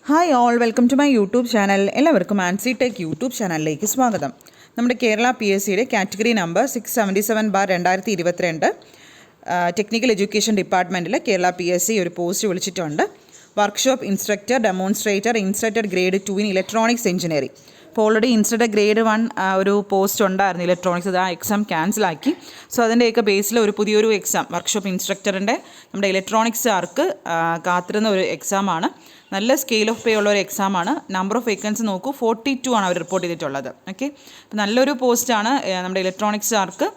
Hi all, welcome to my YouTube channel. എല്ലാവർക്കും Ancy tech YouTube ചാനലിലേക്ക് സ്വാഗതം. നമ്മുടെ കേരള PSCയുടെ കാറ്റഗറി നമ്പർ 677/2022 ടെക്നിക്കൽ എഡ്യൂക്കേഷൻ ഡിപ്പാർട്ട്മെൻറ്റിൽ കേരള PSC ഒരു പോസ്റ്റ് വിളിച്ചിട്ടുണ്ട്. Workshop instructor, demonstrator, instructor grade 2 in electronics engineering. അപ്പോൾ ഓൾറെഡി ഇൻസ്ട്രക്ടർ grade 1 ഒരു പോസ്റ്റ് ഉണ്ടായിരുന്നു ഇലക്ട്രോണിക്സ്, അത് ആ എക്സാം ക്യാൻസലാക്കി. സോ അതിൻ്റെയൊക്കെ ബേസിൽ ഒരു പുതിയൊരു എക്സാം വർക്ക്ഷോപ്പ് ഇൻസ്ട്രക്ടറിൻ്റെ നമ്മുടെ ഇലക്ട്രോണിക്സുകാർക്ക് കാത്തിരുന്ന ഒരു എക്സാമാണ്. നല്ല സ്കെയിൽ ഓഫ് പേ ഉള്ള ഒരു എക്സാമാണ്. നമ്പർ ഓഫ് വേക്കൻസി നോക്കൂ, 42 ആണ് അവർ റിപ്പോർട്ട് ചെയ്തിട്ടുള്ളത്. ഓക്കെ, അപ്പോൾ നല്ലൊരു പോസ്റ്റാണ്. നമ്മുടെ ഇലക്ട്രോണിക്സുകാർക്ക്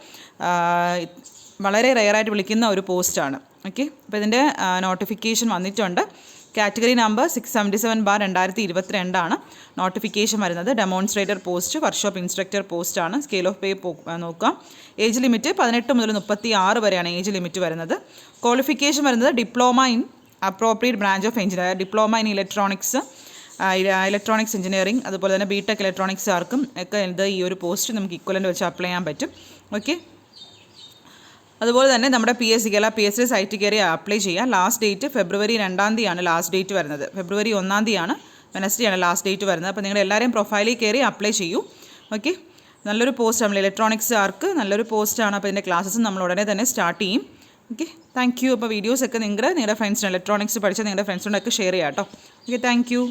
വളരെ റെയറായിട്ട് വിളിക്കുന്ന ഒരു പോസ്റ്റാണ്. ഓക്കെ, അപ്പോൾ ഇതിൻ്റെ നോട്ടിഫിക്കേഷൻ വന്നിട്ടുണ്ട്. കാറ്റഗറി നമ്പർ 677/2022 ആണ് നോട്ടിഫിക്കേഷൻ വരുന്നത്. ഡെമോൺസ്ട്രേറ്റർ പോസ്റ്റ്, വർക്ക്ഷോപ്പ് ഇൻസ്ട്രക്ടർ പോസ്റ്റാണ്. സ്കെയിൽ ഓഫ് പേ നോക്കാം. ഏജ് ലിമിറ്റ് 18 മുതൽ 36 വരെയാണ് ഏജ് ലിമിറ്റ് വരുന്നത്. ക്വാളിഫിക്കേഷൻ വരുന്നത് diploma in appropriate branch of engineer, diploma in electronics engineering, അതുപോലെ തന്നെ BTech ഇലക്ട്രോണിക്സുകാർക്കും ഒക്കെ ഇത് ഈ ഒരു പോസ്റ്റ് നമുക്ക് ഇക്വലൻ്റ് വെച്ച് അപ്ലൈ ചെയ്യാൻ പറ്റും. ഓക്കെ, അതുപോലെ തന്നെ നമ്മുടെ കേരള PSC സൈറ്റ് കയറി അപ്ലൈ ചെയ്യാം. ലാസ്റ്റ് ഡേറ്റ് ഫെബ്രുവരി 2 ലാസ്റ്റ് ഡേറ്റ് വരുന്നത്. ഫെബ്രുവരി 1 വെനസ്ഡേ ആണ് ലാസ്റ്റ് ഡേറ്റ് വരുന്നത്. അപ്പോൾ നിങ്ങൾ എല്ലാവരെയും പ്രൊഫൈലിൽ കയറി അപ്ലൈ ചെയ്യൂ. ഓക്കെ, നല്ലൊരു പോസ്റ്റ്, നമ്മൾ ഇലക്ട്രോണിക്സുകാർക്ക് നല്ലൊരു പോസ്റ്റാണ്. അപ്പോൾ ഇതിൻ്റെ ക്ലാസ്സസ് നമ്മൾ ഉടനെ തന്നെ സ്റ്റാർട്ട് ചെയ്യും. Okay, thank you. അപ്പോൾ വീഡിയോസൊക്കെ നിങ്ങളുടെ ഫ്രണ്ട്സിന് ഇലക്ട്രോണിക്സ് പഠിച്ച നിങ്ങളുടെ ഫ്രണ്ട്സിനോടൊക്കെ ഷെയർ ചെയ്യാം കേട്ടോ. Okay, thank you.